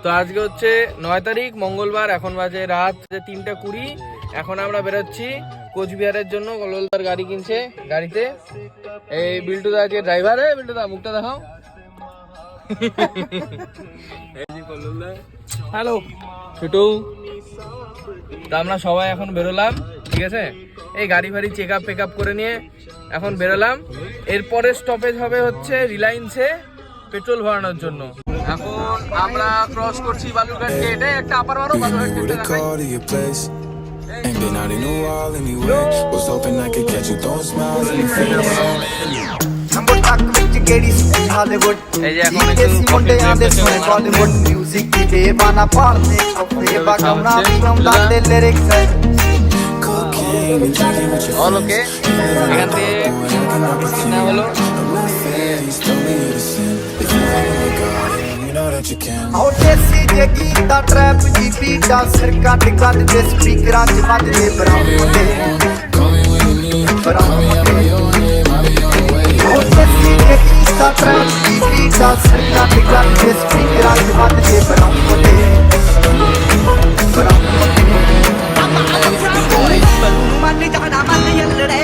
তো আজকে হচ্ছে 9 তারিখ মঙ্গলবার, এখন বাজে রাত 3:20। এখন আমরা বেরোচ্ছি কোচবিহারের জন্য। কল্লোলদার গাড়ি কিনছে, গাড়িতে এই বিল্টুদা আজকে ড্রাইভার। বিল্টুদা মুখটা দেখাও। হ্যালো ছোটু। তো আমরা সবাই এখন বেরোলাম, ঠিক আছে। এই গাড়ি ফাড়ি চেক আপ করে নিয়ে এখন বেরোলাম। এরপরে স্টপেজ হবে হচ্ছে রিলায়েন্সে পেট্রোল ভরানোর জন্য। এখন আমরা ক্রস করছি বালুরঘাট গেট। একটা আপার মারো, বালুরঘাট গেটে দেখাই। Ain't been out in a while anyway. Was hoping I could catch you throwing smiles in your face. Number talk with Gedis in Hollywood. এই যে এখন একটু मुंडे आंदे सुने Bollywood music की बेबाना पालने अपने बागमना बिगमना दे lyrics है. Cocaine and drinking with your all ওকে। এখান থেকে না হলো Tell me you're the sin. If you ain't with God, you know that you can. How देसी जे गीता trap जी बीटा सरकार टिका दे स्पीकर आज बज दे बराबर दे. Call me when you need. Call me out of your name. I'll be on the way. How देसी जे Gita trap जी beta सरकार टिका दे speaker आज बज दे बराबर दे. मन्नी जाना मन ये लड़े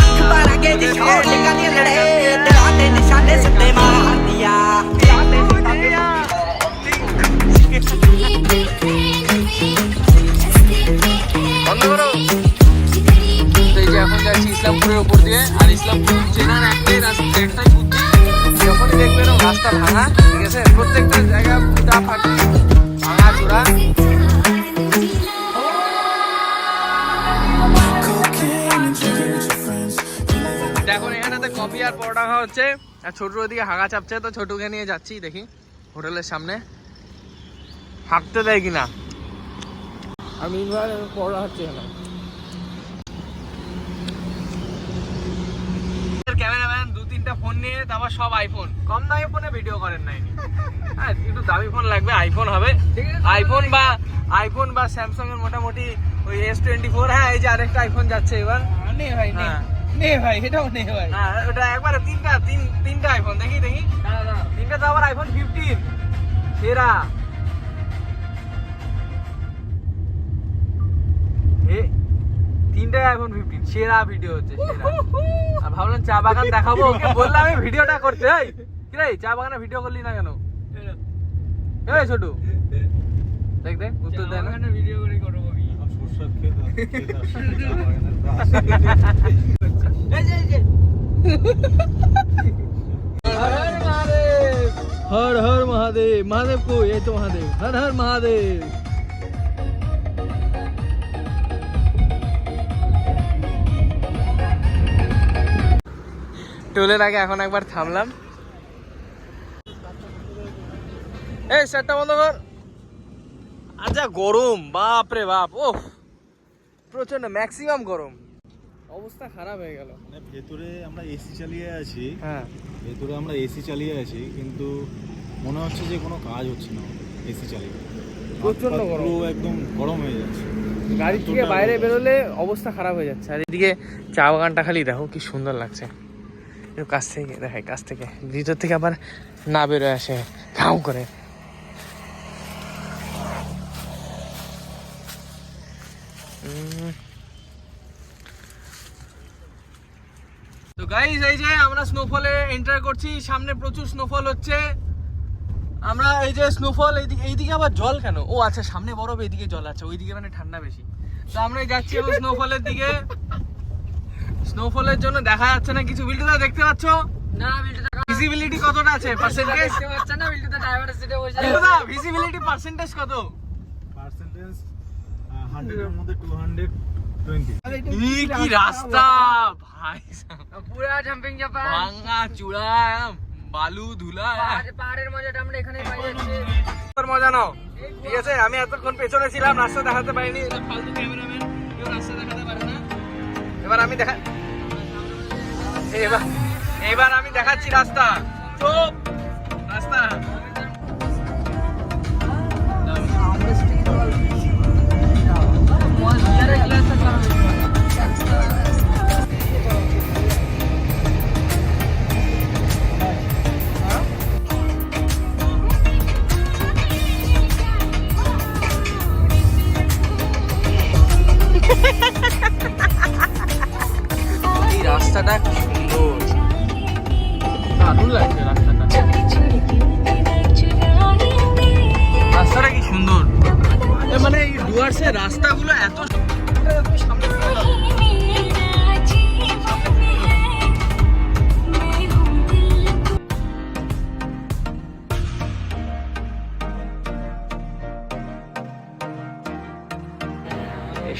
अखबार आगे जी छोड़ के नहीं लड़े तेरा ने निशाने से ते मार दिया বন্ধ করো। তো এই যে এখন যাচ্ছি ইসলামপুরের উপর দিয়ে। আর ইসলামপুর চেনার একটাই রাস্তা, একটাই বুদ্ধি, যখন দেখবেন রাস্তা ভাঙা, ঠিক আছে, প্রত্যেকটা জায়গা ফুটা ফাটি ভাঙা চূড়া। Cocaine and drinking with your friends. দেখুন এখানেতে কফি আর পরোটা খাওয়া হচ্ছে, আর ছোটুর ওদিকে হাগা চাপছে। তো ছোটুকে নিয়ে যাচ্ছি, দেখি হোটেলের সামনে হাঁকতে দেয় কিনা। আমি পরোটা হচ্ছে না। ক্যামেরাম্যান 2-3টা ফোন নিয়ে, তারপর সব আইফোন। কম দামি ফোনে ভিডিও করেন নাই। হ্যাঁ, একটু দামি ফোন লাগবে, আইফোন হবে। আইফোন বা স্যামসাং এর মোটামুটি ওই S24। হ্যাঁ, এই যে আরেকটা আইফোন যাচ্ছে এবার। নে ভাই নে ভাই, এটাও নে ভাই। হ্যাঁ, ওটা একবারে তিনটা আইফোন। দেখি তিনটা, তো আবার আইফোন 15 সেরা। তিনটাই আইফোন 15 সেরা ভিডিও হচ্ছে, সেরা। আর ভাবলাম চা বাগান দেখাবো, ওকে বললাম আমি ভিডিওটা করতে। কি রে, চা বাগানে ভিডিও করলি না কেন? এই ছোটু দেখ উত্তর দেয় না। ভিডিও করে করবো আমি। हर हर महादेव। महादेव को ये तो महादेव, हर हर महादेव। টোলের আগে এখন একবার থামলাম। এই সেটটা বন্ধ কর। আচ্ছা গরম, বাপ রে বাপ, ও প্রচন্ড ম্যাক্সিমাম গরম, অবস্থা খারাপ হয়ে গেল। মানে ভেতরে আমরা এসি চালিয়ে আছি। হ্যাঁ, ভেতরে আমরা এসি চালিয়ে আছি, কিন্তু মনে হচ্ছে যে কোনো কাজ হচ্ছে না এসি চালিয়ে। প্রচন্ড গরম, একদম গরম হয়ে যাচ্ছে। গাড়ি থেকে বাইরে বেরোলে অবস্থা খারাপ হয়ে যাচ্ছে। আর এদিকে চা বাগানটা খালি দেখো কি সুন্দর লাগছে। একটু কাছ থেকে দেখাই, কাছ থেকে, ভিতর থেকে আবার না বেরোয় আসে ঘাউ করে। তো গাইস, এই যে আমরা স্নোফলে এন্টার করছি। সামনে প্রচুর স্নোফল হচ্ছে। আমরা এই যে স্নোফল, এইদিকে আবার জল কেন? ও আচ্ছা, সামনে বরফ, এইদিকে জল আছে, ওইদিকে মানে ঠান্ডা বেশি। তো আমরা যাচ্ছি এখন স্নোফলের দিকে। স্নোফলের জন্য দেখা যাচ্ছে না কিছু। বিল্টুদা দেখতে পাচ্ছ না? ভিজিবিলিটি কতটা আছে? পার্সেন্টেজ দেখতে পাচ্ছ না? বিল্টুদা ড্রাইভারের সিটে বসে। বিল্টুদা ভিজিবিলিটি পার্সেন্টেজ কত? পার্সেন্টেজ 100 এর মধ্যে 220। কি রাস্তা ভাই, পুরা জাম্পিং জাপান, ভাঙা চূড়া, বালু ধুলা। পাহাড়ের মজাটা আমরা এখানেই পাই যাচ্ছি। মজা নাও, ঠিক আছে। আমি এতক্ষণ পেছনে ছিলাম, রাস্তা দেখাতে পারিনি। ফালতু ক্যামেরাম্যান, কেউ রাস্তা দেখাতে পারে না। এবার আমি এবার আমি দেখাচ্ছি রাস্তা। চুপ, রাস্তা। ডুয়ার্সের রাস্তাগুলো এত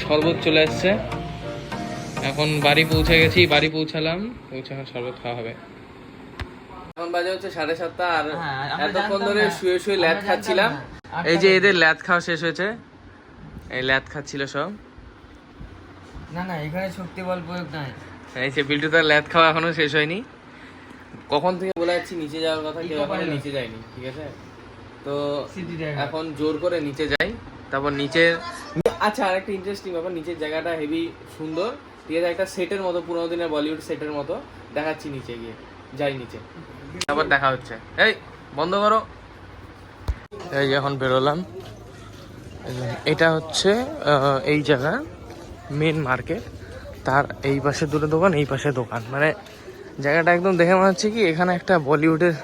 শরবত চলে আসছে। এখন বাড়ি পৌঁছে গেছি, বাড়ি পৌঁছালাম, পৌঁছে এখন শরবত খাওয়া হবে। এখন বাজে হচ্ছে 7:30 আর এতক্ষণ ধরে শুয়ে শুয়ে ল্যাদ খাচ্ছিলাম। এই যে এদের ল্যাদ খাওয়া শেষ হয়েছে, এই ল্যাদ খাচ্ছিল সব। না না, এখানে শক্তি বল প্রয়োগ নাই। এই যে বিল্টু তার ল্যাদ খাওয়া এখনো শেষ হয়নি। কখন থেকে বলে যাচ্ছি নিচে যাওয়ার কথা, কেউ এখনো নিচে যায়নি, ঠিক আছে? তো এখন জোর করে নিচে যাই, তারপর নিচের আচ্ছা আরেকটা ইন্টারেস্টিং ব্যাপার, নিচের জায়গাটা হেভি সুন্দর, ঠিক আছে? একটা সেটের মতো, পুরোনো দিনের বলিউড সেটের মতো দেখাচ্ছি। নিচে গিয়ে যাই নিচে, তারপর দেখা হচ্ছে। এই বন্ধ করো। এই এখন বেরোলাম। এটা হচ্ছে এই জায়গা মেন মার্কেট, তার এই পাশে দুটো দোকান, এই পাশে দোকান, মানে জায়গাটা একদম দেখে মনে হচ্ছে কি এখানে একটা বলিউডের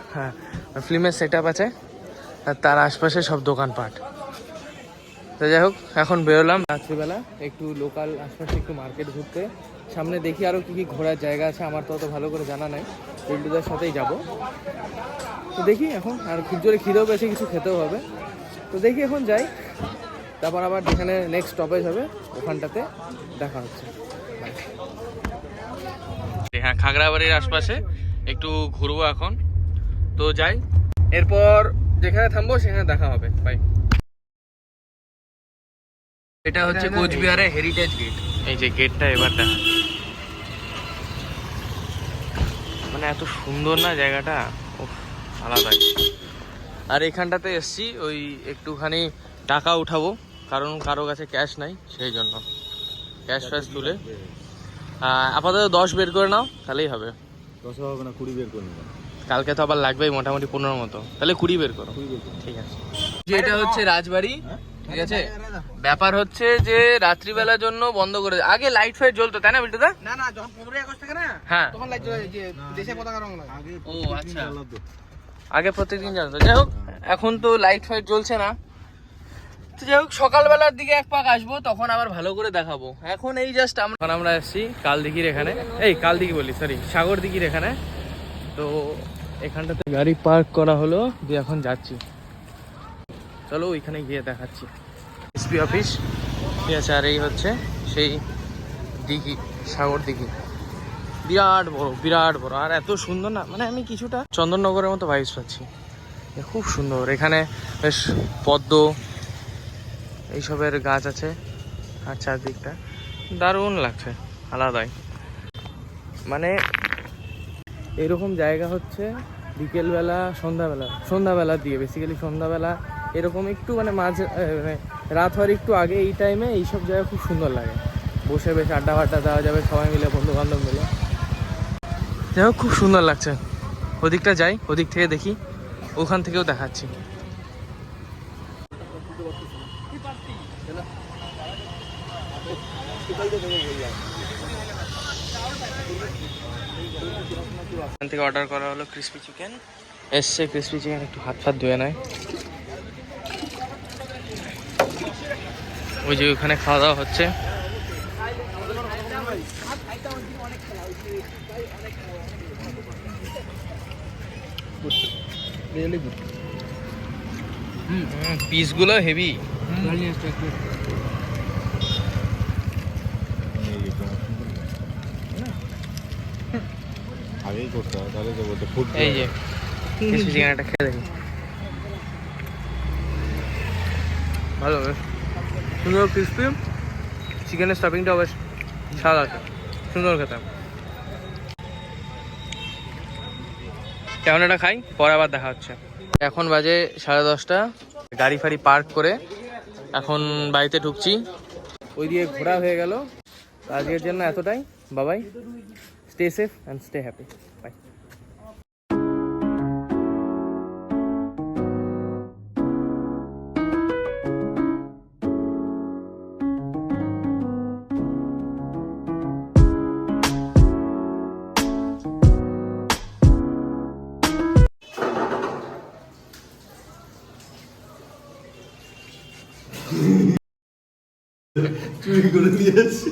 ফিল্মের সেট আপ আছে, আর তার আশপাশে সব দোকানপাট। তো যাই হোক, এখন বেরোলাম রাত্রিবেলা একটু লোকাল আশপাশে একটু মার্কেট ঘুরতে। সামনে দেখি আরও কী কী ঘোরার জায়গা আছে, আমার তো অত ভালো করে জানা নাই, বিল্টুদের সাথেই যাব। তো দেখি এখন, আর খুব জোরে খিদেও পেয়েছে, কিছু খেতেও হবে। তো দেখি এখন যাই, তারপর আবার যেখানে নেক্সট স্টপেজ হবে ওখানটাতে দেখা হচ্ছে। হ্যাঁ, খাগড়াবাড়ির আশপাশে একটু ঘুরবো এখন, তো যাই, এরপর যেখানে থামবো সেখানে দেখা হবে। বাই। এটা হচ্ছে কোচবিহারের হেরিটেজ গেট। এই যে গেটটা এবার দেখা, মানে এত সুন্দর না জায়গাটা, আলাদাই। আর এখানটাতে এসছি ওই একটুখানি টাকা উঠাবো, কারণ কারো কাছে ক্যাশ নাই, সেই জন্য ক্যাশ ফ্যাশ তুলে আপাতত 10 বের করে নাও, তাহলেই হবে। 10 হবে না, 20 বের করে নেবেন। কালকে তো আবার লাগবেই মোটামুটি 15 মতো, তাহলে 20 বের করো। ঠিক আছে। যে এটা হচ্ছে রাজবাড়ি, ঠিক আছে? ব্যাপার হচ্ছে যে রাত্রিবেলার জন্য বন্ধ করে, আগে লাইট ফাইট জ্বলতো, তাই না বিল্টুদা? না না, যখন 15ই আগস্ট থেকে না, হ্যাঁ, তখন লাইট যে দেশে পতাকা রং লাগে। ও আচ্ছা, আগে প্রত্যেকদিন জানতো। যাই হোক, এখন তো লাইট ফাইট জ্বলছে না। তো যাই হোক, সকালবেলার দিকে এক পাক আসবো, তখন আবার ভালো করে দেখাবো। এখন এই জাস্ট আমরা এসেছি কালদিঘির এখানে, এই কালদিঘি বলি, সরি, সাগরদিঘির এখানে। তো এখানটাতে গাড়ি পার্ক করা হলো, দিয়ে এখন যাচ্ছি। চলো ওইখানে গিয়ে দেখাচ্ছি এসপি অফিস, ঠিক আছে? আর এই হচ্ছে সেই দিঘি, সাগর দিঘি, বিরাট বড়, বিরাট বড়, আর এত সুন্দর না, মানে আমি কিছুটা চন্দননগরের মতো ভাইবস পাচ্ছি। খুব সুন্দর, এখানে বেশ পদ্ম এইসবের গাছ আছে, আর চারদিকটা দারুণ লাগছে, আলাদাই। মানে এরকম জায়গা হচ্ছে বিকেলবেলা, সন্ধ্যাবেলা দিয়ে, বেসিক্যালি সন্ধ্যাবেলা এরকম একটু মানে মাঝে মানে রাত হওয়ার একটু আগে, এই টাইমে এইসব জায়গা খুব সুন্দর লাগে, বসে বেশ আড্ডা ফাড্ডা দেওয়া যাবে সবাই মিলে, বন্ধু বান্ধব মিলে। যাই হোক, খুব সুন্দর লাগছে। ওদিকটা যাই, ওদিক থেকে দেখি, ওখান থেকেও দেখাচ্ছি। এখান থেকে অর্ডার করা হলো ক্রিসপি চিকেন, এসছে ক্রিসপি চিকেন, একটু হাত ফাত ধুয়ে নেয়। ওই যে ওখানে খাওয়া দাওয়া হচ্ছে। পিসগুলো হেভি। আগেই করতে হবে, তাহলে তো বলতে ফুড। এই যে ক্রিসপি চিকেনটা খেয়ে দেখি, ভালো, বেশ সুন্দর ক্রিসপি চিকেনের স্টাফিংটা, বেশ স্বাদ আছে, সুন্দর খেতে। কেমন এটা খাই, পরে আবার দেখা হচ্ছে। এখন বাজে 10:30, গাড়ি ফাড়ি পার্ক করে এখন বাড়িতে ঢুকছি। ওই দিয়ে ঘোরা হয়ে গেল আজকের জন্য, এতটাই। Babai, stay safe and stay happy, bye. চুরি করে নিয়ে আসছি